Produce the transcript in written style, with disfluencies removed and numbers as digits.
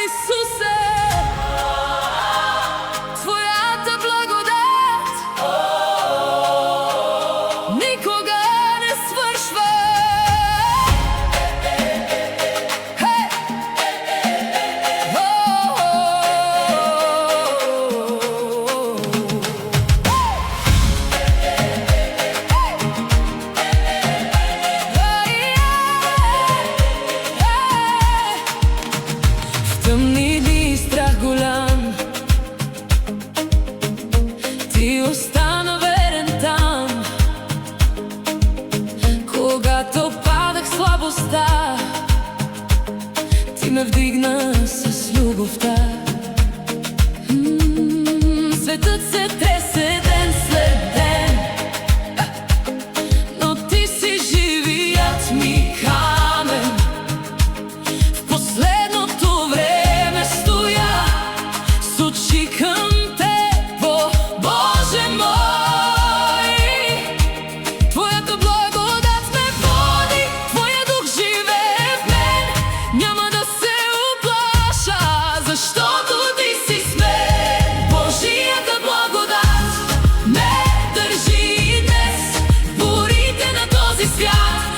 Ісусе, Твоята благодат никога не свършва. В тъмни дни и страх голям Ти остана верен там. Когато падах в слабостта, Ти ме вдигна с любовта. Светът се тресе ден след ден, но Ти си живият ми камен. В последното време стоя с очи към Теб, Боже мой. Твоята благодат ме води, Твоя дух живее в мен. Няма да се уплаша, защото Ти си с мен. Божията благодат ме държи и днес. В бурите на този свят